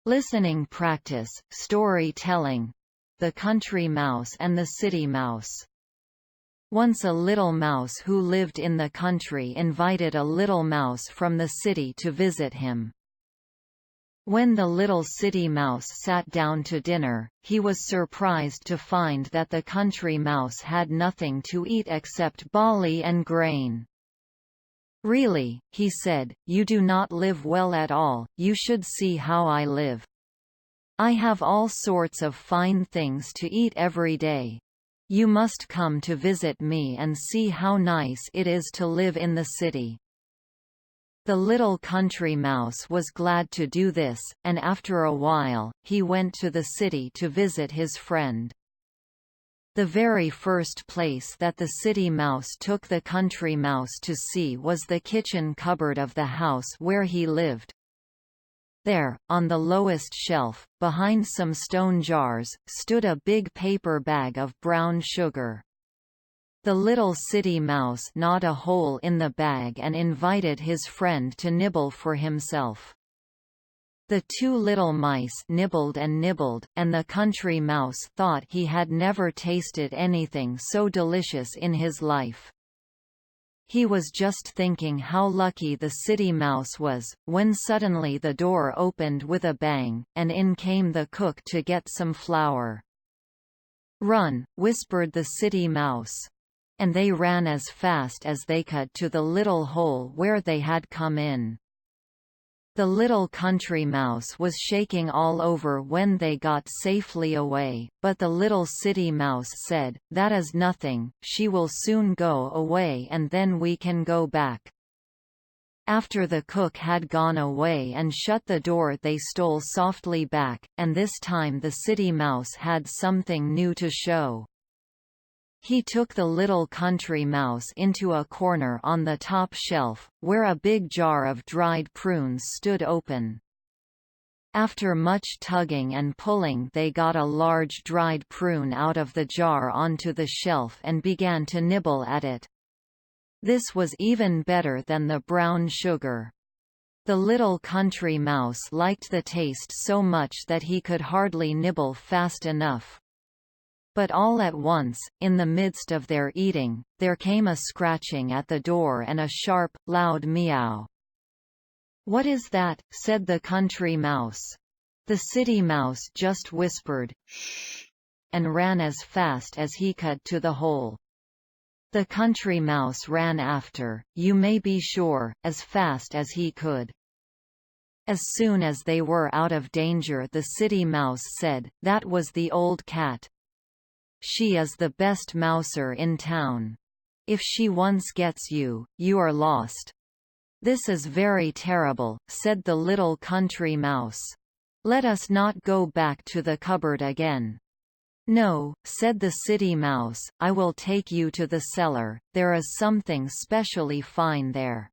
Listening practice, storytelling. The Country Mouse and the City Mouse. Once a little mouse who lived in the country invited a little mouse from the city to visit him. When the little city mouse sat down to dinner, he was surprised to find that the country mouse had nothing to eat except barley and grain. "Really," he said, "you do not live well at all. You should see how I live. I have all sorts of fine things to eat every day. You must come to visit me and see how nice it is to live in the city." The little country mouse was glad to do this, and after a while, he went to the city to visit his friend. The very first place that the city mouse took the country mouse to see was the kitchen cupboard of the house where he lived. There, on the lowest shelf, behind some stone jars, stood a big paper bag of brown sugar. The little city mouse gnawed a hole in the bag and invited his friend to nibble for himself. The two little mice nibbled, and the country mouse thought he had never tasted anything so delicious in his life. He was just thinking how lucky the city mouse was, when suddenly the door opened with a bang, and in came the cook to get some flour. "Run," whispered the city mouse. And they ran as fast as they could to the little hole where they had come in. The little country mouse was shaking all over when they got safely away, but the little city mouse said, "That is nothing, she will soon go away and then we can go back." After the cook had gone away and shut the door, they stole softly back, and this time the city mouse had something new to show. He took the little country mouse into a corner on the top shelf, where a big jar of dried prunes stood open. After much tugging and pulling, they got a large dried prune out of the jar onto the shelf and began to nibble at it. This was even better than the brown sugar. The little country mouse liked the taste so much that he could hardly nibble fast enough. But all at once, in the midst of their eating, there came a scratching at the door and a sharp, loud meow. "What is that?" said the country mouse. The city mouse just whispered, "Shh," and ran as fast as he could to the hole. The country mouse ran after, you may be sure, as fast as he could. As soon as they were out of danger, the city mouse said, "That was the old cat. She is the best mouser in town. If she once gets you, you are lost." "This is very terrible," said the little country mouse. "Let us not go back to the cupboard again." "No," said the city mouse, "I will take you to the cellar, there is something specially fine there."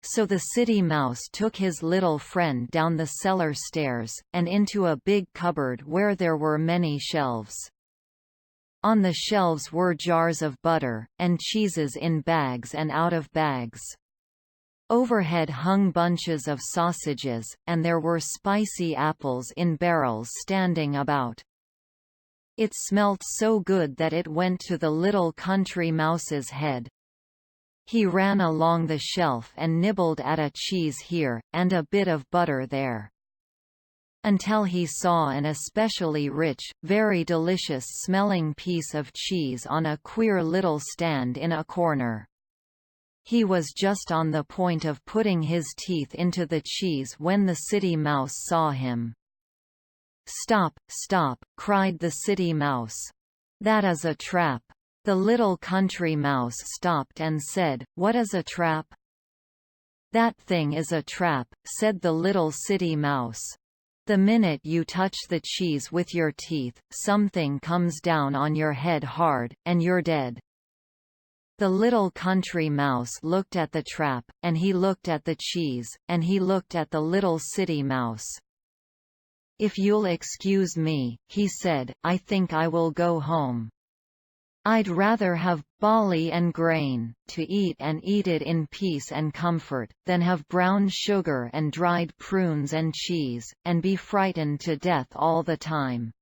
So the city mouse took his little friend down the cellar stairs, and into a big cupboard where there were many shelves. On the shelves were jars of butter, and cheeses in bags and out of bags. Overhead hung bunches of sausages, and there were spicy apples in barrels standing about. It smelt so good that it went to the little country mouse's head. He ran along the shelf and nibbled at a cheese here, and a bit of butter there, until he saw an especially rich, very delicious-smelling piece of cheese on a queer little stand in a corner. He was just on the point of putting his teeth into the cheese when the city mouse saw him. "Stop, stop," cried the city mouse. "That is a trap." The little country mouse stopped and said, "What is a trap?" "That thing is a trap," said the little city mouse. "The minute you touch the cheese with your teeth, something comes down on your head hard, and you're dead." The little country mouse looked at the trap, and he looked at the cheese, and he looked at the little city mouse. "If you'll excuse me," he said, "I think I will go home." I'd rather have barley and grain, to eat and eat it in peace and comfort, than have brown sugar and dried prunes and cheese, and be frightened to death all the time."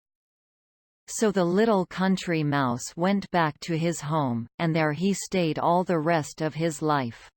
So the little country mouse went back to his home, and there he stayed all the rest of his life.